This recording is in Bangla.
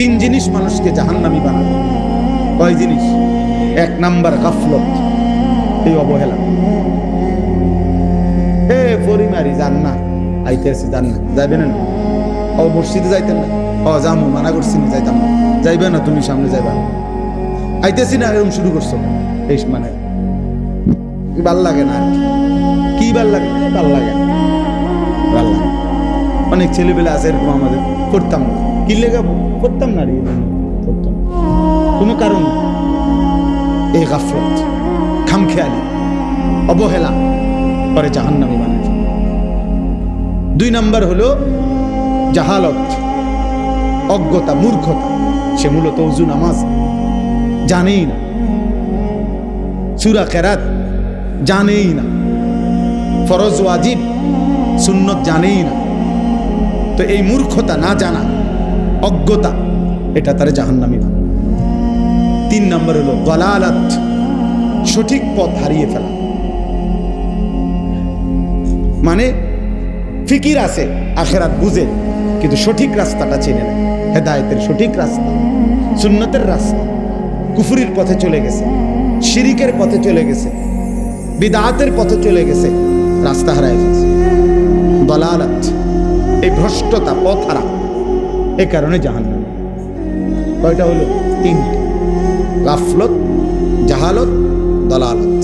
তিন জিনিস মানুষকে জাহান্নামী বানাবে। কয় জিনিস? এক নাম্বার গাফলত, এই অবহেলা। পরিমারি যান না, আইতেছি যান না, যাইবেন না। ও মসজিদে যাইতেন না, যামু, মানা করছি না, যাইতাম না। যাইবে না, তুমি সামনে যাইবা না, আইতেছি না, এরকম শুরু করছো। এই মানে ভাল লাগে না আর কি ভাল লাগে, ভাল লাগে না, ভাল লাগে। অনেক ছেলেবেলা আছে এরকম, আমাদের করতাম না, কি লেগে করতাম না, করতাম কোনো কারণ। এই গাফলত, খামখেয়ালি, অবহেলা করে জাহান্নামী বানায়। দুই নাম্বার হলো জাহালত, অজ্ঞতা, মূর্খতা। সে মূলত ওযু নামাজ জানেই না, সূরা কেরাত জানেই না, ফরজ ওয়াজিব সুন্নত জানেই না। তো এই মূর্খতা, না জানা, অজ্ঞতা, এটা তার জাহান্নামী বানায়। তিন নম্বর হলো দালালাত, সঠিক পথ হারিয়ে ফেলা। মানে ফিকির আছে, আখিরাত বুঝে, কিন্তু সঠিক রাস্তাটা চেনে না। হেদায়েতের সঠিক রাস্তা, সুন্নতের রাস্তা, কুফরির পথে চলে গেছে, শিরিকের পথে চলে গেছে, বিদআতের পথে চলে গেছে, রাস্তা হারায় ফেলছে। দালালাত, এই ভ্রষ্টতা, পথ হারা, এই কারণে জাহান্নাম। কয়টা হলো? তিনটা: গাফলত, জাহালত, দালালাত।